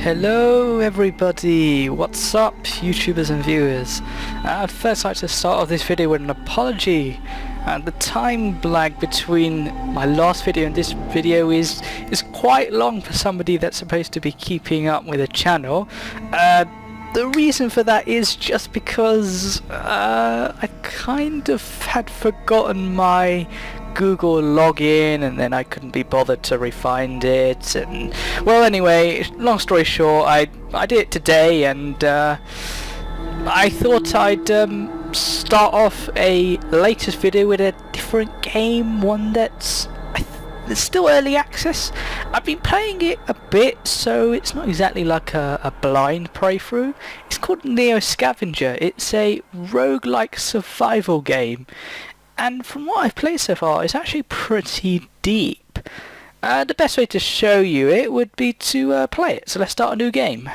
Hello everybody, what's up YouTubers and viewers? I'd first like to start off this video with an apology. The time lag between my last video and this video is quite long for somebody that's supposed to be keeping up with a channel. The reason for that is just because I kind of had forgotten my Google login and then I couldn't be bothered to refind it, and well, anyway, long story short, I did it today, and I thought I'd start off a latest video with a different game, one that's it's still early access. I've been playing it a bit, so it's not exactly like a blind playthrough. It's called Scavenger. It's a roguelike survival game, and from what I've played so far, it's actually pretty deep. The best way to show you it would be to play it, so let's start a new game.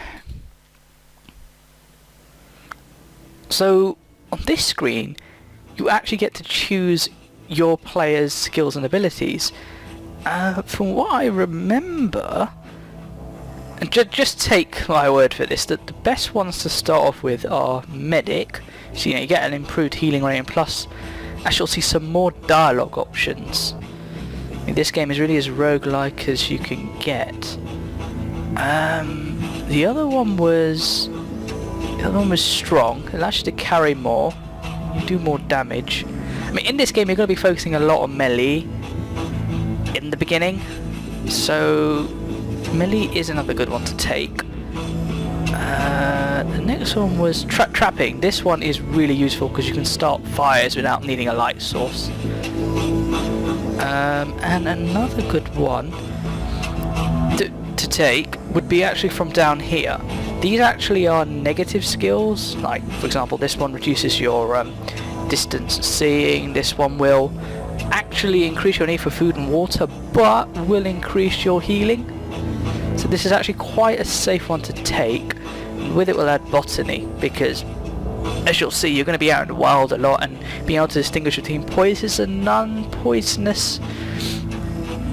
So on this screen you actually get to choose your player's skills and abilities. From what I remember, and just take my word for this, that the best ones to start off with are Medic, so you get an improved healing rate, and plus actually you'll see some more dialogue options. This game is really as roguelike as you can get. The other one was Strong. It allows you to carry more, you do more damage. I mean, in this game you're going to be focusing a lot on melee in the beginning, so melee is another good one to take. The next one was trapping. This one is really useful because you can start fires without needing a light source. And another good one to take would be actually from down here. These actually are negative skills, like for example this one reduces your distance seeing. This one will actually increase your need for food and water, but will increase your healing. So this is actually quite a safe one to take. With it we'll add botany, because as you'll see you're going to be out in the wild a lot, and being able to distinguish between poisonous and non-poisonous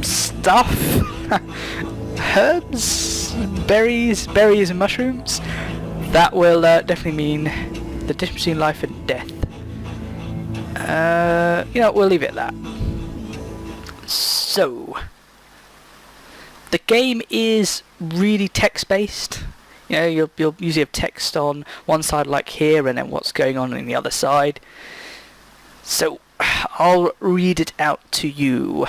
stuff, herbs, berries and mushrooms, that will definitely mean the difference between life and death. We'll leave it at that. So the game is really text-based. You'll usually have text on one side like here, and then what's going on the other side. So I'll read it out to you.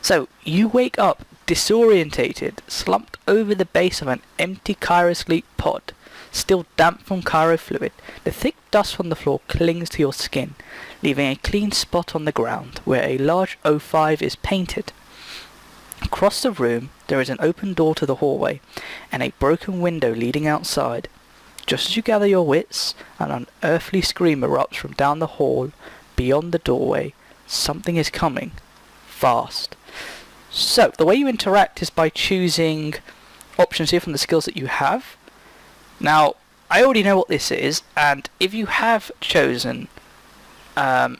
So you wake up disorientated, slumped over the base of an empty cryosleep pod, still damp from cryo fluid. The thick dust from the floor clings to your skin, leaving a clean spot on the ground where a large O5 is painted. Across the room there is an open door to the hallway and a broken window leading outside. Just as you gather your wits, an unearthly scream erupts from down the hall beyond the doorway. Something is coming. Fast. So the way you interact is by choosing options here from the skills that you have. Now I already know what this is, and if you have chosen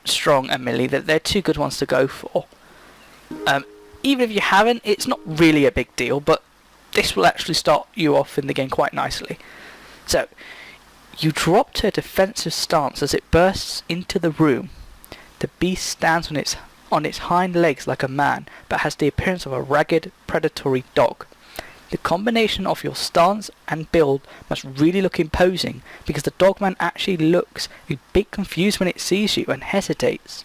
Strong and Melee, they're two good ones to go for. Even if you haven't, it's not really a big deal, but this will actually start you off in the game quite nicely. So, you drop to a defensive stance as it bursts into the room. The beast stands on its hind legs like a man, but has the appearance of a ragged, predatory dog. The combination of your stance and build must really look imposing, because the dogman actually looks a bit confused when it sees you and hesitates.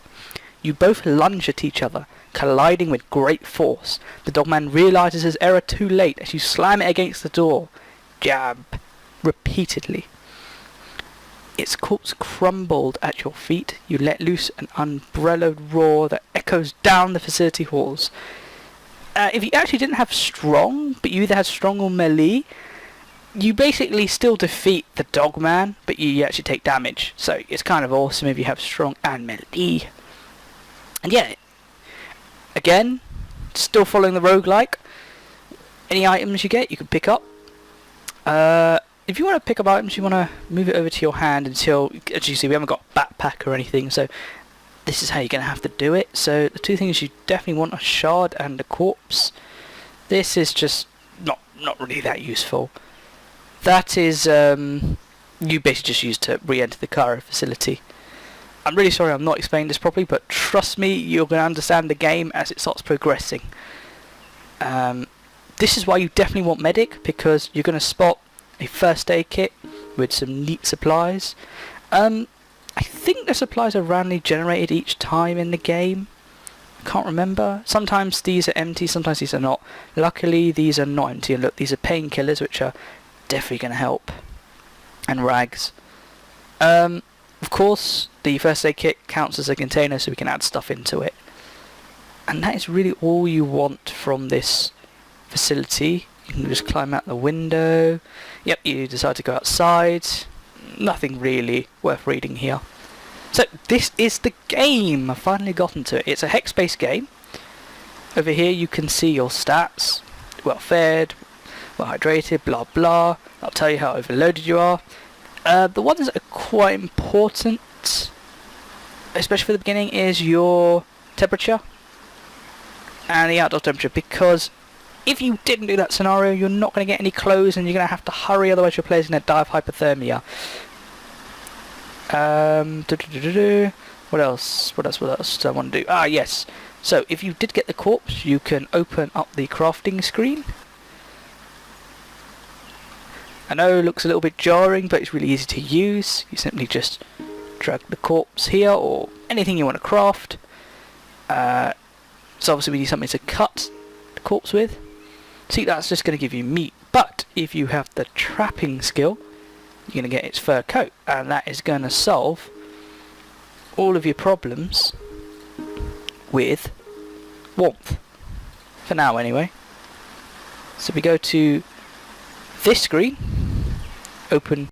You both lunge at each other, colliding with great force. The dogman realizes his error too late as you slam it against the door. Jab. Repeatedly. Its corpse crumbled at your feet. You let loose an unbellowed roar that echoes down the facility halls. If you actually didn't have Strong, but you either had Strong or Melee, you basically still defeat the dogman, but you actually take damage. So it's kind of awesome if you have Strong and Melee. And yeah, again, still following the roguelike. Any items you get, you can pick up. If you want to pick up items, you want to move it over to your hand until, as you see, we haven't got a backpack or anything, so this is how you're going to have to do it. So the two things you definitely want are shard and a corpse. This is just not really that useful. that is you basically just use to re-enter the Cairo facility. I'm really sorry I'm not explaining this properly, but trust me, you're going to understand the game as it starts progressing. This is why you definitely want medic, because you're going to spot a first aid kit with some neat supplies. I think the supplies are randomly generated each time in the game. I can't remember. Sometimes these are empty, sometimes these are not. Luckily these are not empty, and look, these are painkillers, which are definitely going to help. And rags. Of course, the first aid kit counts as a container, so we can add stuff into it. And that is really all you want from this facility. You can just climb out the window. Yep, you decide to go outside. Nothing really worth reading here. So this is the game. I've finally gotten to it. It's a hex-based game. Over here you can see your stats. Well fed, well hydrated, blah blah. I'll tell you how overloaded you are. The ones that are quite important, especially for the beginning, is your temperature and the outdoor temperature, because if you didn't do that scenario, you're not going to get any clothes and you're going to have to hurry, otherwise your player's going to die of hypothermia. What else do I want to do? Ah, yes. So if you did get the corpse, you can open up the crafting screen. I know it looks a little bit jarring, but it's really easy to use. You simply just drag the corpse here, or anything you want to craft. So obviously we need something to cut the corpse with. See, that's just going to give you meat. But if you have the trapping skill, you're going to get its fur coat, and that is going to solve all of your problems with warmth. For now, anyway. So we go to this screen, open